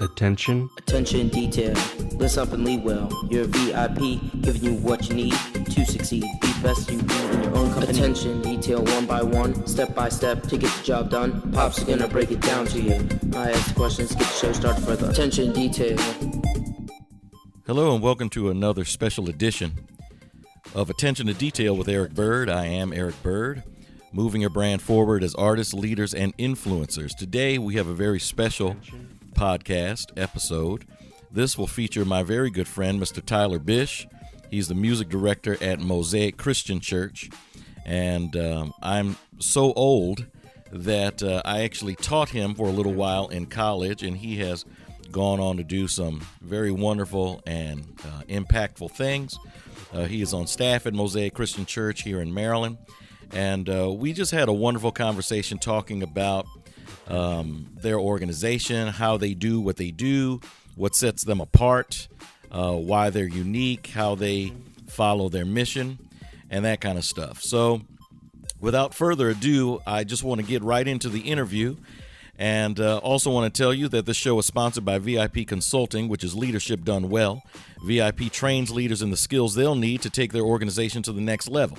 Attention. Attention detail. Listen up and lead well. You're a VIP, giving you what you need to succeed. Be best you can in your own company. Attention detail, one by one, step by step to get the job done. Pop's gonna break it down to you. I ask the questions, get the show started further. Attention detail. Hello and welcome to another special edition of Attention to Detail with Eric Byrd. I am Eric Byrd, moving your brand forward as artists, leaders, and influencers. Today we have a very special podcast episode. This will feature my very good friend, Mr. Tyler Buisch. He's the music director at Mosaic Christian Church, and I'm so old that I actually taught him for a little while in college, and he has gone on to do some very wonderful and impactful things. He is on staff at Mosaic Christian Church here in Maryland, and we just had a wonderful conversation talking about their organization, how they do what they do, what sets them apart, why they're unique, how they follow their mission, and that kind of stuff. So without further ado, I just want to get right into the interview, and also want to tell you that this show is sponsored by VIP Consulting, which is leadership done well. VIP trains leaders in the skills they'll need to take their organization to the next level.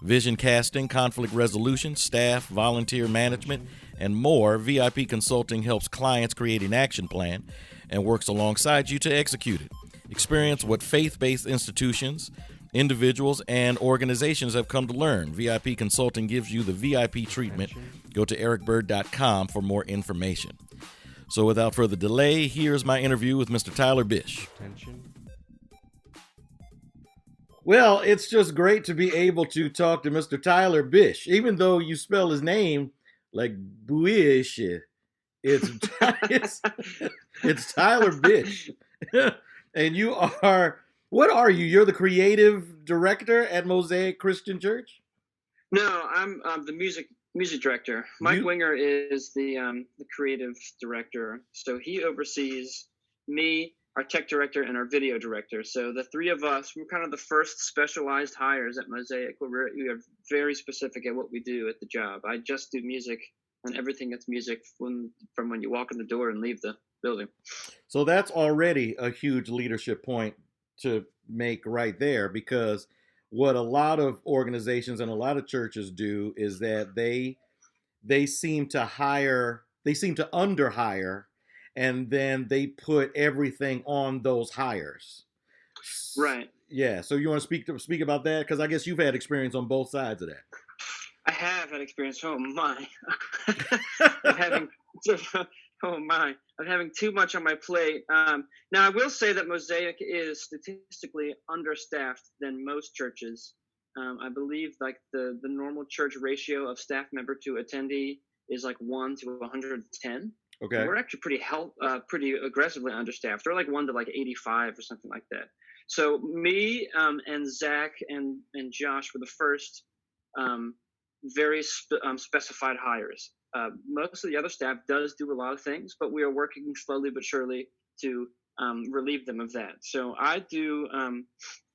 Vision casting, conflict resolution, staff, volunteer management, and more. VIP Consulting helps clients create an action plan and works alongside you to execute it. Experience what faith-based institutions, individuals, and organizations have come to learn. VIP Consulting gives you the VIP treatment. Go to ericbyrd.com for more information. So without further delay, here's my interview with Mr. Tyler Buisch. Well, it's just great to be able to talk to Mr. Tyler Buisch, even though you spell his name like Buisch. It's Tyler Buisch. And you are, what are you? You're the creative director at Mosaic Christian Church? No, I'm the music director. Mike Winger is the creative director. So he oversees me, our tech director, and our video director. So the three of us, we're kind of the first specialized hires at Mosaic, where we are very specific at what we do at the job. I just do music and everything that's music from when you walk in the door and leave the building. So that's already a huge leadership point to make right there, because what a lot of organizations and a lot of churches do is that they seem to underhire, and then they put everything on those hires. Right. Yeah. So you want to speak about that? Because I guess you've had experience on both sides of that. I have had experience. Oh my. I'm having too much on my plate. Now I will say that Mosaic is statistically understaffed than most churches. I believe like the normal church ratio of staff member to attendee is like 1 to 110. Okay. We're actually pretty aggressively understaffed. We're like 1 to like 85 or something like that. So me and Zach and Josh were the first very specified hires. Most of the other staff does do a lot of things, but we are working slowly but surely to relieve them of that. So I do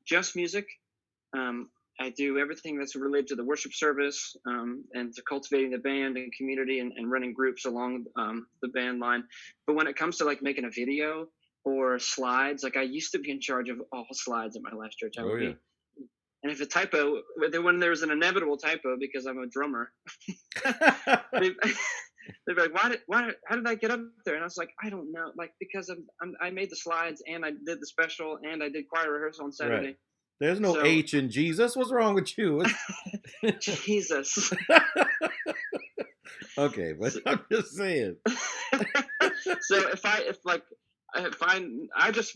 just music. I do everything that's related to the worship service and to cultivating the band and community and running groups along the band line. But when it comes to like making a video or slides, like I used to be in charge of all slides at my last church. And if a typo, when there's an inevitable typo, because I'm a drummer, they'd be like, how did I get up there? And I was like, I don't know. Like, because I made the slides and I did the special and I did choir rehearsal on Saturday. Right. There's no H in Jesus. What's wrong with you? Jesus. Okay, but I'm just saying. So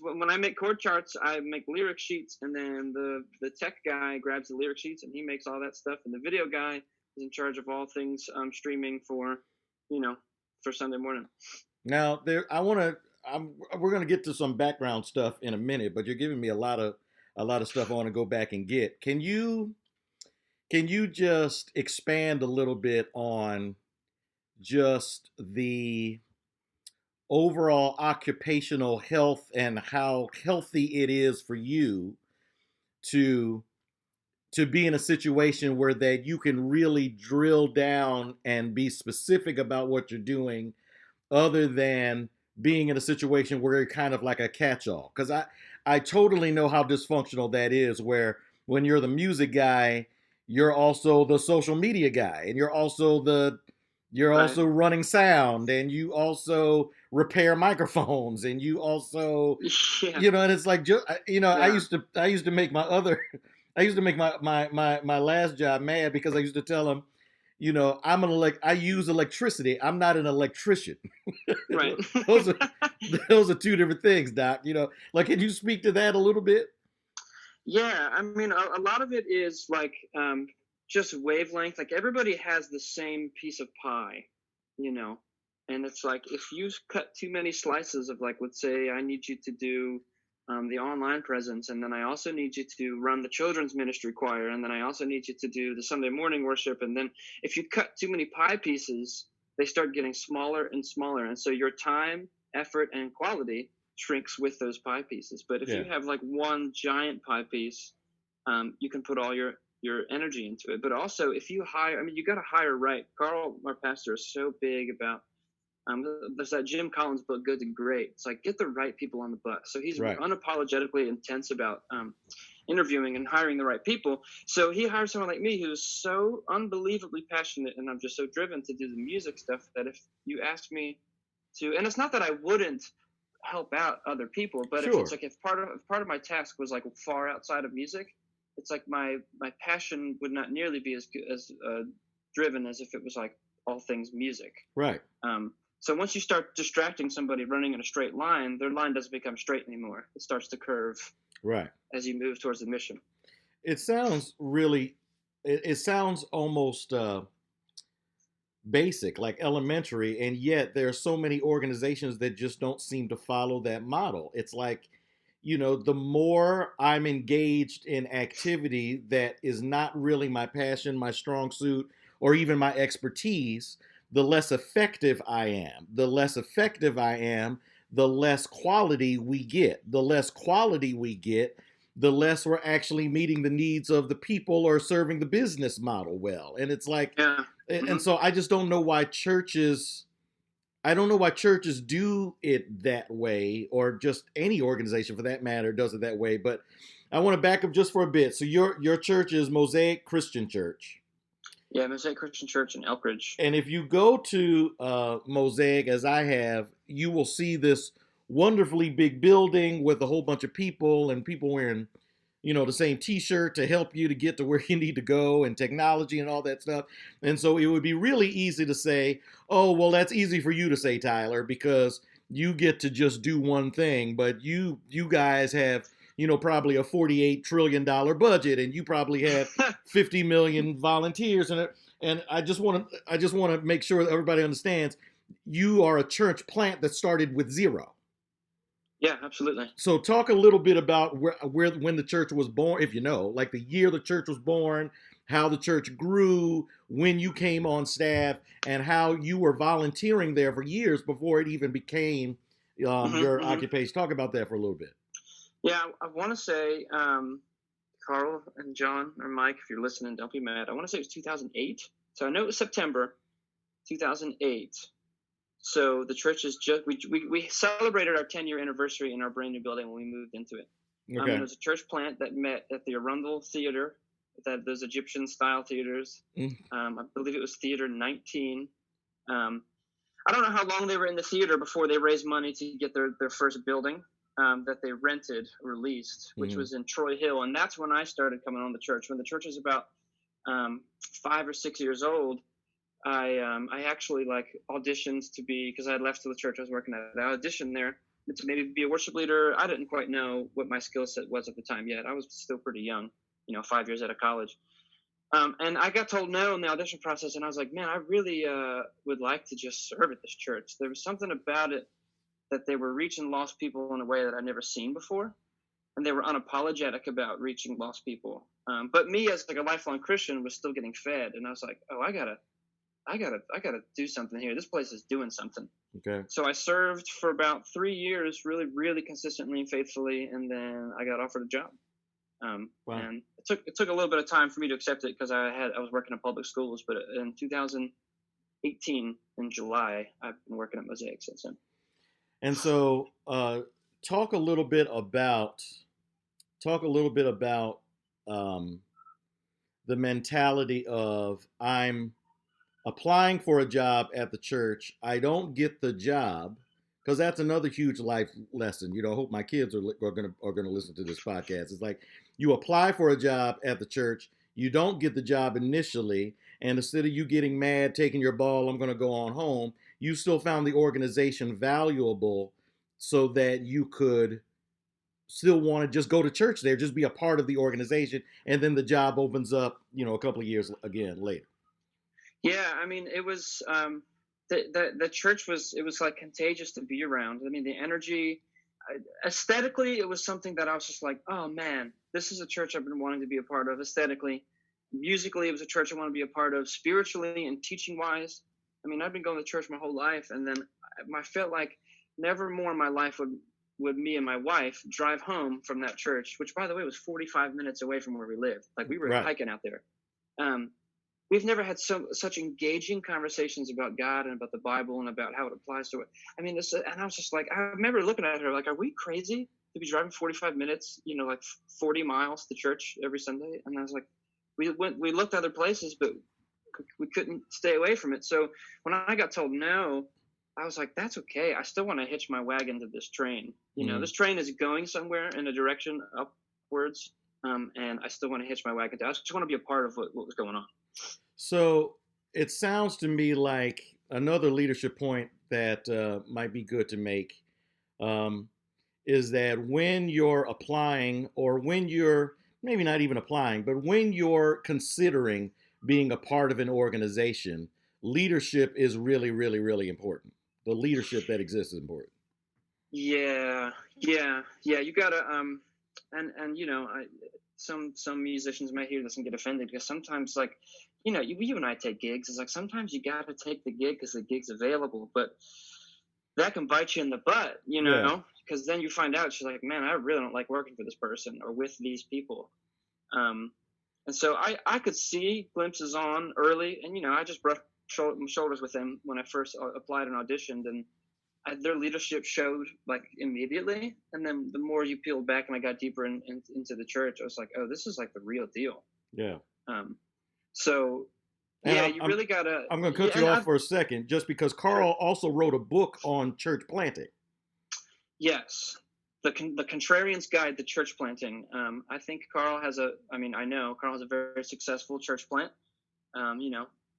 when I make chord charts, I make lyric sheets, and then the tech guy grabs the lyric sheets and he makes all that stuff, and the video guy is in charge of all things streaming for Sunday morning. Now we're gonna get to some background stuff in a minute, but you're giving me a lot of stuff I want to go back and get. Can you just expand a little bit on just the overall occupational health and how healthy it is for you to be in a situation where that you can really drill down and be specific about what you're doing other than being in a situation where you're kind of like a catch-all. Because I totally know how dysfunctional that is, where when you're the music guy, you're also the social media guy, and you're Right. also running sound, and you also repair microphones, and you also, Yeah. and it's like, I Yeah. used to make my other, I used to make my last job mad because I used to tell him, I use electricity. I'm not an electrician. Right. those are those are two different things, Doc. Like, can you speak to that a little bit? Yeah, I mean, a lot of it is like just wavelength. Like everybody has the same piece of pie, you know, and it's like if you cut too many slices of, like, let's say I need you to do the online presence, and then I also need you to run the children's ministry choir, and then I also need you to do the Sunday morning worship, and then if you cut too many pie pieces, they start getting smaller and smaller, and so your time, effort, and quality shrinks with those pie pieces. But if Yeah. you have like one giant pie piece, you can put all your energy into it. But also, if you hire, I mean, you got to hire right. Carl, our pastor, is so big about. There's that Jim Collins book, Good to Great. It's like, get the right people on the bus. So he's Right. unapologetically intense about interviewing and hiring the right people. So he hired someone like me who's so unbelievably passionate, and I'm just so driven to do the music stuff that if you ask me to, and it's not that I wouldn't help out other people, but Sure. if part of my task was like far outside of music, it's like my passion would not nearly be as driven as if it was like all things music. Right. So once you start distracting somebody running in a straight line, their line doesn't become straight anymore. It starts to curve Right. as you move towards the mission. It sounds really. It sounds almost basic, like elementary, and yet there are so many organizations that just don't seem to follow that model. It's like, the more I'm engaged in activity that is not really my passion, my strong suit, or even my expertise, the less effective I am. The less effective I am, the less quality we get. The less quality we get, the less we're actually meeting the needs of the people or serving the business model well. And it's like, Yeah. and so I just don't know why churches. I don't know why churches do it that way, or just any organization for that matter does it that way. But I want to back up just for a bit. So your church is Mosaic Christian Church. Yeah, Mosaic Christian Church in Elkridge. And if you go to Mosaic, as I have, you will see this wonderfully big building with a whole bunch of people, and people wearing, the same t-shirt to help you to get to where you need to go, and technology and all that stuff. And so it would be really easy to say, oh, well, that's easy for you to say, Tyler, because you get to just do one thing. But you guys have, probably a $48 trillion budget, and you probably have 50 million volunteers. And I just want to make sure that everybody understands you are a church plant that started with zero. Yeah, absolutely. So talk a little bit about where when the church was born, if you know, like the year the church was born, how the church grew, when you came on staff, and how you were volunteering there for years before it even became your occupation. Talk about that for a little bit. Yeah, I want to say, Carl and John or Mike, if you're listening, don't be mad. I want to say it was 2008. So I know it was September 2008. So the church is just, we celebrated our 10-year anniversary in our brand new building when we moved into it. Okay. It was a church plant that met at the Arundel Theater, those Egyptian style theaters. I believe it was Theater 19. I don't know how long they were in the theater before they raised money to get their first building that they rented or leased, which was in Troy Hill. And that's when I started coming on the church. When the church was about 5 or 6 years old, I actually auditioned to be, because I had left the church I was working at. I auditioned there to maybe be a worship leader. I didn't quite know what my skill set was at the time yet. I was still pretty young, 5 years out of college. And I got told no in the audition process, and I was like, man, I really would like to just serve at this church. There was something about it that they were reaching lost people in a way that I'd never seen before, and they were unapologetic about reaching lost people. But me, as a lifelong Christian, was still getting fed, and I was like, oh, I gotta do something here. This place is doing something. Okay. So I served for about 3 years, really, really consistently and faithfully, and then I got offered a job. Wow. And it took a little bit of time for me to accept it because I was working in public schools. But in 2000, 18 in July. I've been working at Mosaic since then. And so, talk a little bit about um, the mentality of, I'm applying for a job at the church. I don't get the job, because that's another huge life lesson. I hope my kids are gonna listen to this podcast. It's like, you apply for a job at the church, you don't get the job initially, and instead of you getting mad, taking your ball, I'm gonna go on home, you still found the organization valuable, so that you could still want to just go to church there, just be a part of the organization, and then the job opens up, a couple of years again later. Yeah, I mean, it was the church was like contagious to be around. I mean, the energy, aesthetically, it was something that I was just like, oh man, this is a church I've been wanting to be a part of. Aesthetically, musically, it was a church I want to be a part of. Spiritually and teaching wise, I mean, I've been going to church my whole life, and then I felt like never more in my life would me and my wife drive home from that church, which, by the way, was 45 minutes away from where we lived. Like, we were hiking out there. We've never had such engaging conversations about God and about the Bible and about how it applies to it. I mean, and I was just like, I remember looking at her like, are we crazy to be driving 45 minutes, like 40 miles to church every Sunday? And I was like, we looked other places, but we couldn't stay away from it. So when I got told no, I was like, that's okay. I still want to hitch my wagon to this train. This train is going somewhere in a direction upwards. And I still want to hitch my wagon to it. I just want to be a part of what was going on. So it sounds to me like another leadership point that might be good to make is that when you're applying, or when you're maybe not even applying, but when you're considering being a part of an organization, leadership is really, really, really important. The leadership that exists is important. Yeah. You gotta, some musicians might hear this and get offended, because sometimes, like, you and I take gigs. It's like, sometimes you got to take the gig because the gig's available, but that can bite you in the butt, because then you find out, she's like, man, I really don't like working for this person or with these people. And so I could see glimpses on early, and, I just brushed shoulders with them when I first applied and auditioned, and their leadership showed like immediately. And then the more you peeled back and I got deeper into the church, I was like, oh, this is like the real deal. Yeah. So yeah, you really gotta. I'm gonna cut you off for a second, just because Carl also wrote a book on church planting. Yes, the Contrarian's Guide to Church Planting. I think I know Carl has a very successful church plant.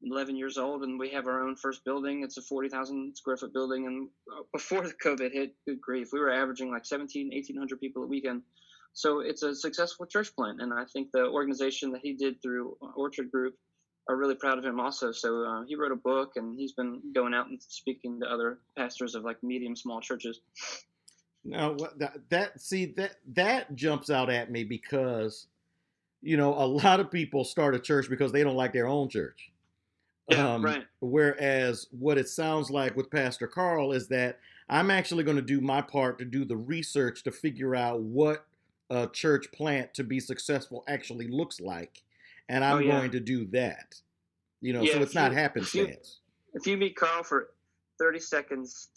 11 years old, and we have our own first building. It's a 40,000 square foot building, and before the COVID hit, good grief, we were averaging like 1,800 people a weekend. So it's a successful church plant, and I think the organization that he did through Orchard Group are really proud of him also. So he wrote a book, and he's been going out and speaking to other pastors of like medium small churches. Now that jumps out at me, because a lot of people start a church because they don't like their own church. Yeah, right. Whereas what it sounds like with Pastor Carl is that I'm actually going to do my part to do the research to figure out what a church plant to be successful actually looks like. And I'm going to do that. So it's not happenstance. If you meet Carl for 30 seconds,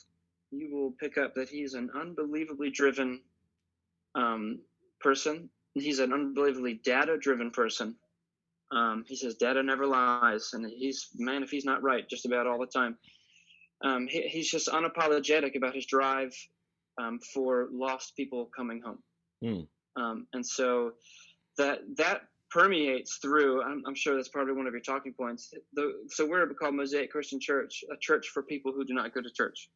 you will pick up that he's an unbelievably driven person. He's an unbelievably data-driven person. He says data never lies, and if he's not right just about all the time. He's just unapologetic about his drive for lost people coming home. And so that permeates through. I'm sure that's probably one of your talking points. So we're called Mosaic Christian Church, a church for people who do not go to church,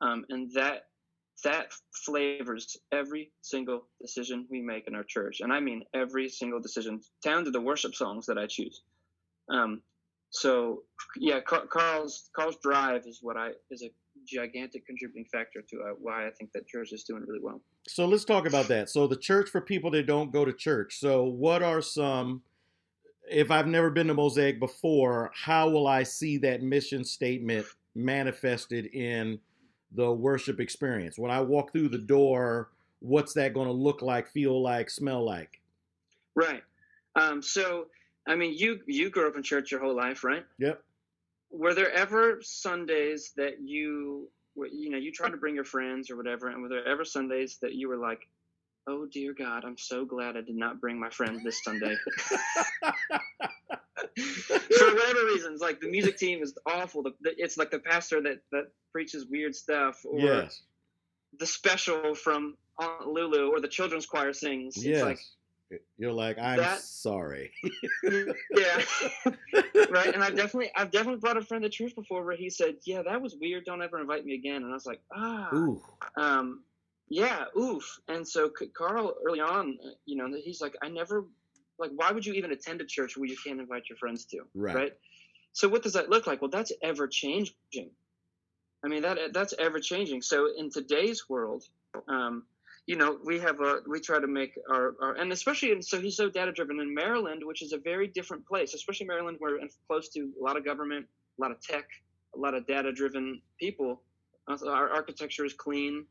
and that flavors every single decision we make in our church. And I mean every single decision, down to the worship songs that I choose. So yeah, Carl's drive is a gigantic contributing factor to why I think that church is doing really well. So let's talk about that. So the church for people that don't go to church. So what are some, if I've never been to Mosaic before, how will I see that mission statement manifested in the worship experience? When I walk through the door, what's that going to look like, feel like, smell like? Right. So, I mean, you grew up in church your whole life, right? Yep. were there ever Sundays that you tried to bring your friends or whatever, and were there ever Sundays that you were like, oh dear God, I'm so glad I did not bring my friend this Sunday? For whatever reasons, like the music team is awful. It's like the pastor that preaches weird stuff, or Yes. the special from Aunt Lulu, or the children's choir sings. It's Yes. like, You're like, I'm that- sorry. yeah, right. And I've definitely brought a friend to church before where he said, yeah, that was weird. Don't ever invite me again. And I was like, Ooh. yeah, oof. And so Carl, early on, he's like, I never, like, why would you even attend a church where you can't invite your friends to? Right. So what does that look like? Well, that's ever changing. I mean, that's ever changing. So in today's world, we try to make our and especially, so he's so data driven in Maryland, which is a very different place, especially Maryland, we're close to a lot of government, a lot of tech, a lot of data driven people. Our architecture is clean.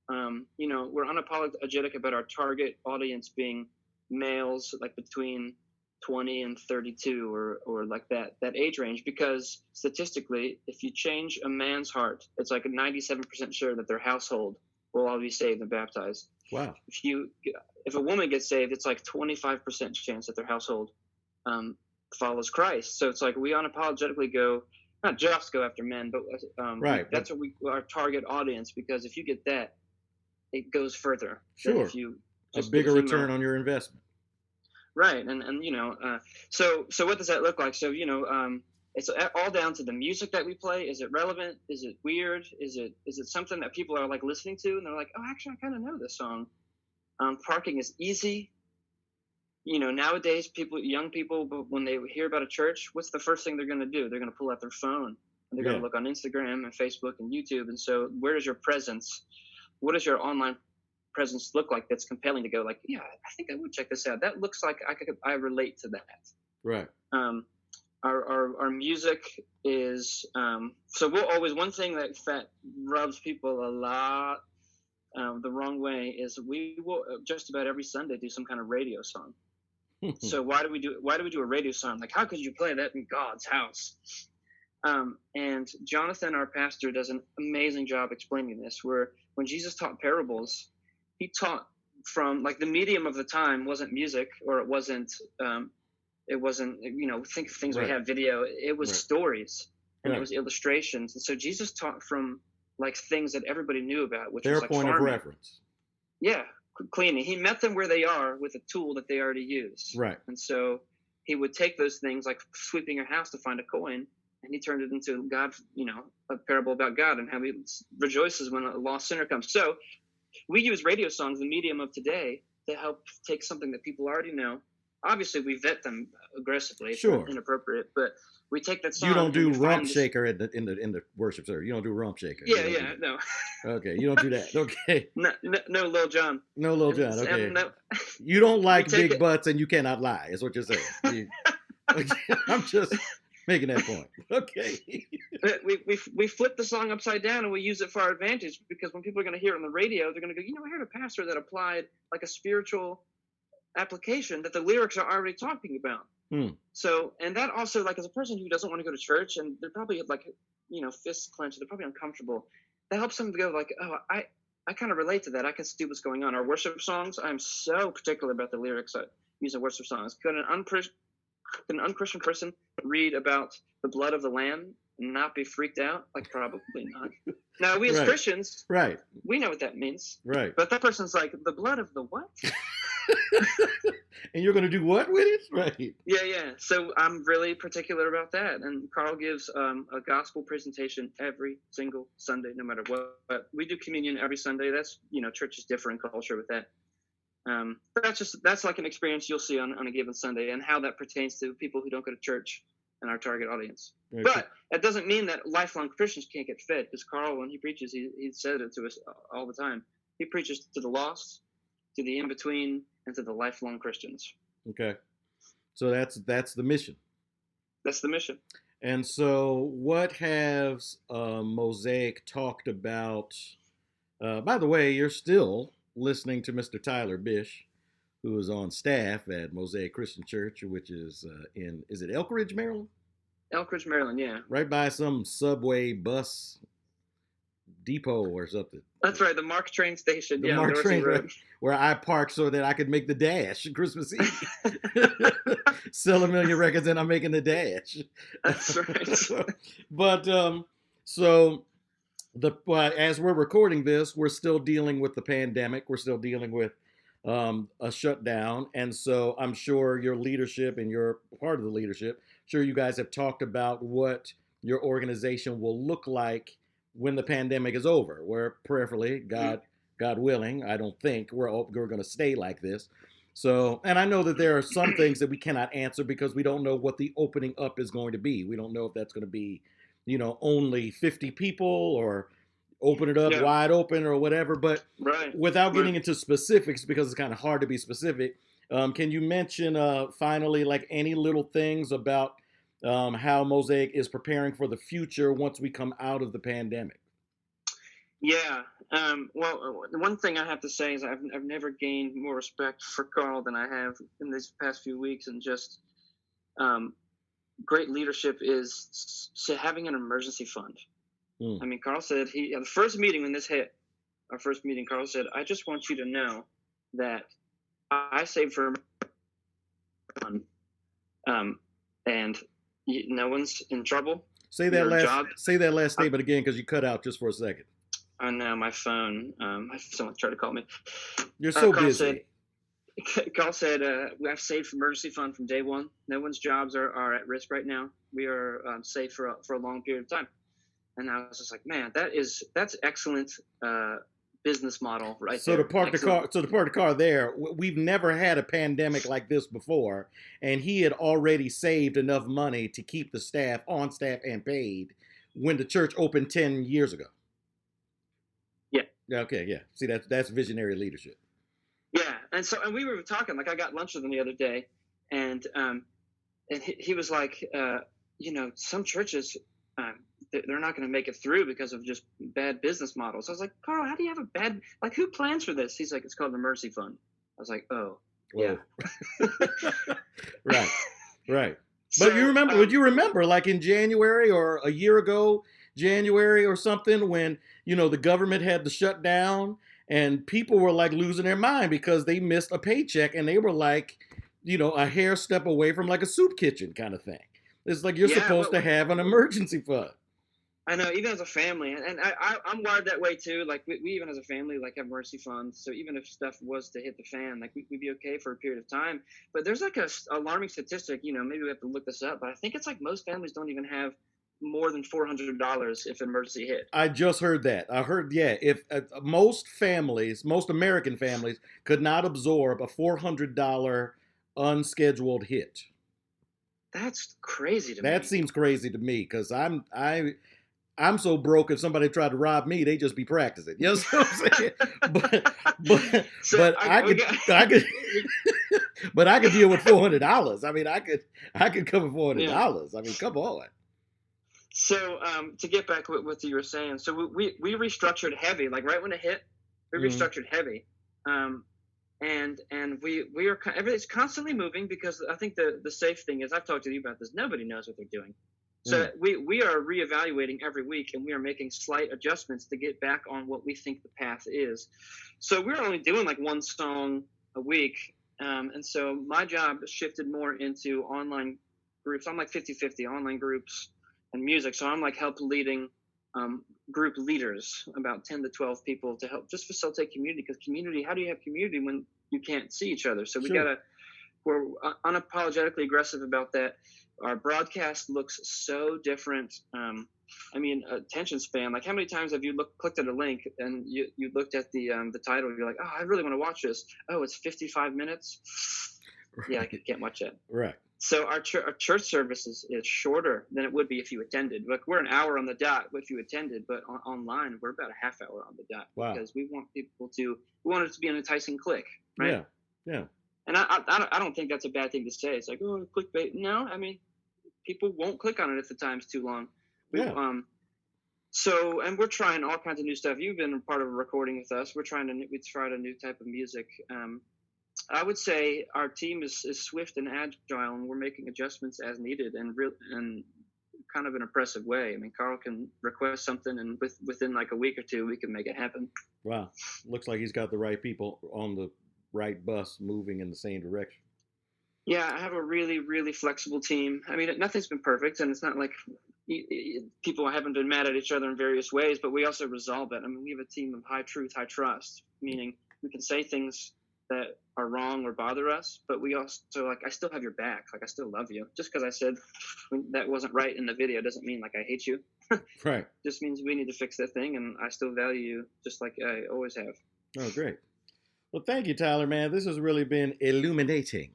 We're unapologetic about our target audience being males, like between 20 and 32, or like that age range, because statistically, if you change a man's heart, it's like a 97% sure that their household will all be saved and baptized. Wow. If a woman gets saved, it's like 25% chance that their household follows Christ. So it's like we unapologetically go, not just go after men, but right. That's our target audience, because if you get that, it goes further. Sure. If you a bigger return on your investment. Right. And so what does that look like? So, it's all down to the music that we play. Is it relevant? Is it weird? Is it something that people are like listening to and they're like, oh, actually, I kind of know this song. Parking is easy. Nowadays, young people, but when they hear about a church, what's the first thing they're going to do? They're going to pull out their phone and they're going to look on Instagram and Facebook and YouTube. And so where is your presence? What does your online presence look like that's compelling to go like, yeah, I think I would check this out. That looks like I relate to that. Right. Our music is so we'll always, one thing that rubs people a lot the wrong way is we will just about every Sunday do some kind of radio song. So why do we do a radio song? Like, how could you play that in God's house? And Jonathan, our pastor, does an amazing job explaining this, where when Jesus taught parables, he taught from, like, the medium of the time wasn't music, or it wasn't think of things right. we have video. It was right. stories, and right. it was illustrations. And so Jesus taught from like things that everybody knew about, which their was like point farming. of reference. Yeah, cleaning. He met them where they are with a tool that they already use. Right. And so he would take those things, like sweeping a house to find a coin, and he turned it into God, a parable about God and how he rejoices when a lost sinner comes. So we use radio songs, the medium of today, to help take something that people already know. Obviously, we vet them aggressively. It's sure. not inappropriate, but we take that song. You don't do rump shaker in the worship service. You don't do rump shaker. Yeah, no. Okay, you don't do that. Okay. No, Lil Jon. No, Lil Jon. Okay. No. You don't like big butts, and you cannot lie. Is what you're saying. I'm just making that point. Okay. We flip the song upside down and we use it for our advantage, because when people are going to hear it on the radio, they're going to go, I heard a pastor that applied like a spiritual application that the lyrics are already talking about. So, and that also, like, as a person who doesn't want to go to church, and they're probably like, fists clenched, they're probably uncomfortable. That helps them to go like, oh, I kind of relate to that. I can see what's going on. Our worship songs, I'm so particular about the lyrics I use in worship songs. Could an unchristian person read about the blood of the Lamb and not be freaked out? Like, probably not. Now, we as right. Christians, right, we know what that means. Right. But that person's like, the blood of the what? And you're going to do what with it? Right. Yeah. So I'm really particular about that. And Carl gives a gospel presentation every single Sunday, no matter what. But we do communion every Sunday. That's, church is different culture with that. But that's like an experience you'll see on a given Sunday, and how that pertains to people who don't go to church and our target audience. Okay. But that doesn't mean that lifelong Christians can't get fed, because Carl, when he preaches, he said it to us all the time. He preaches to the lost, to the in-between, and to the lifelong Christians. Okay. So that's the mission. That's the mission. And so what has Mosaic talked about? By the way, you're still listening to Mr. Tyler Buisch, who is on staff at Mosaic Christian Church, which is is it Elk Ridge, Maryland? Elkridge, Maryland. Yeah, right by some subway bus depot or something. that's right. The Mark train station. The Yeah, on Mark Dorsey Train, right, Road. where I parked so that I could make the dash Christmas Eve. Sell a million records and I'm making the dash. That's right. But so as we're recording this, we're still dealing with the pandemic. We're still dealing with a shutdown, and so I'm sure your leadership and you're part of the leadership. Sure, you guys have talked about what your organization will look like when the pandemic is over. Where prayerfully, God willing, I don't think we're going to stay like this. So, and I know that there are some things that we cannot answer because we don't know what the opening up is going to be. We don't know if that's going to be, only 50 people or open it up Yeah. wide open or whatever. But Right. without getting into specifics, because it's kind of hard to be specific, can you mention finally, like, any little things about how Mosaic is preparing for the future once we come out of the pandemic? Yeah. Well, the one thing I have to say is I've never gained more respect for Carl than I have in these past few weeks, and just great leadership is having an emergency fund. I mean, Carl said the first meeting when this hit, our first meeting, Carl said, "I just want you to know that I saved for fund, and no one's in trouble." Say that last statement again, because you cut out just for a second. I know my phone. Someone tried to call me. You're so Carl busy. Carl said, "I've saved for emergency fund from day one. No one's jobs are at risk right now. We are safe for a long period of time." And I was just like, "Man, that's excellent business model, right?" So to park the car there, we've never had a pandemic like this before, and he had already saved enough money to keep the staff on staff and paid when the church opened 10 years ago. Yeah. Okay. Yeah. See, that's visionary leadership. Yeah, and we were talking, like, I got lunch with him the other day, and he was like, some churches, they're not going to make it through because of just bad business models. I was like, "Carl, how do you have a bad, like, who plans for this?" He's like, "It's called an emergency fund." I was like, "Oh, yeah." Right. So, But would you remember, like, in January or a year ago, January or something, when, the government had to shut down and people were like losing their mind because they missed a paycheck and they were like, a hair step away from like a soup kitchen kind of thing. It's like you're supposed to have an emergency fund. I know, even as a family, and I'm wired that way too. Like, we even as a family, like, have emergency funds. So even if stuff was to hit the fan, like, we'd be okay for a period of time. But there's like a alarming statistic, maybe we have to look this up, but I think it's like most families don't even have more than $400 if an emergency hit. I just heard that. I heard, yeah, if most American families could not absorb a $400 unscheduled hit. That's crazy to me. That seems crazy to me, because I'm so broke, if somebody tried to rob me, they'd just be practicing. You know what I'm saying? but I could deal with $400. I mean, I could cover $400. Yeah. I mean, come on. So to get back with what you were saying, so we restructured heavy, like right when it hit, we restructured heavy, and we are, everything's constantly moving, because I think the safe thing is, I've talked to you about this, nobody knows what they're doing. So we are reevaluating every week, and we are making slight adjustments to get back on what we think the path is. So we're only doing like one song a week, and so my job shifted more into online groups. I'm like 50-50 online groups and music. So I'm like help leading group leaders, about 10 to 12 people, to help just facilitate community. Because community, how do you have community when you can't see each other? So we're unapologetically aggressive about that. Our broadcast looks so different. Attention span. Like, how many times have you clicked at a link and you looked at the title? You're like, "Oh, I really want to watch this. Oh, it's 55 minutes. Yeah, I can't watch that." Right. So our church service is shorter than it would be if you attended. Like, we're an hour on the dot if you attended, but online we're about a half hour on the dot. Wow. Because we want it to be an enticing click, right? Yeah. And I don't think that's a bad thing to say. It's like, "Oh, clickbait." No, I mean, people won't click on it if the time's too long. Yeah. So, and we're trying all kinds of new stuff. You've been part of a recording with us. We tried a new type of music. I would say our team is swift and agile, and we're making adjustments as needed. And kind of an impressive way. I mean, Carl can request something, and within like a week or two, we can make it happen. Wow. Looks like he's got the right people on the right bus moving in the same direction. Yeah, I have a really, really flexible team. I mean, nothing's been perfect, and it's not like people haven't been mad at each other in various ways, but we also resolve it. I mean, we have a team of high truth, high trust, meaning we can say things that are wrong or bother us, but we also, like, I still have your back. Like, I still love you. Just because I said that wasn't right in the video doesn't mean like I hate you. Right. Just means we need to fix that thing, and I still value you just like I always have. Oh, great. Well, thank you, Tyler, man. This has really been illuminating.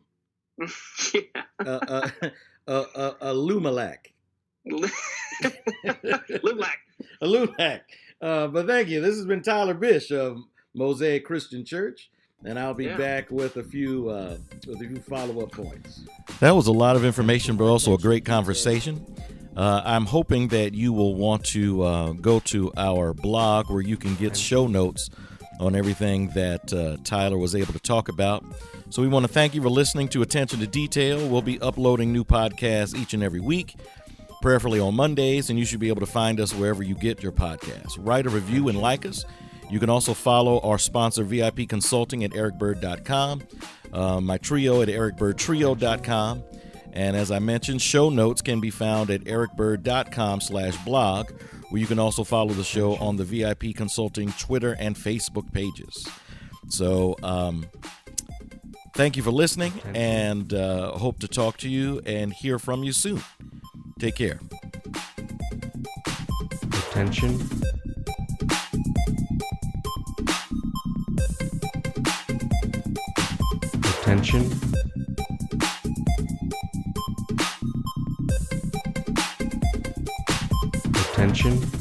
Yeah. Lumalac. Lumlac. A Lumalac. But thank you. This has been Tyler Buisch of Mosaic Christian Church, and I'll be back with a few follow-up points. That was a lot of information, but also a great conversation. I'm hoping that you will want to go to our blog where you can get show notes on everything that Tyler was able to talk about. So we want to thank you for listening to Attention to Detail. We'll be uploading new podcasts each and every week, prayerfully on Mondays, and you should be able to find us wherever you get your podcasts. Write a review and like us. You can also follow our sponsor, VIP Consulting, at ericbyrd.com, my trio at ericbyrdtrio.com. And as I mentioned, show notes can be found at ericbyrd.com/blog, where you can also follow the show on the VIP Consulting Twitter and Facebook pages. So thank you for listening, and hope to talk to you and hear from you soon. Take care. Attention. Attention. Attention.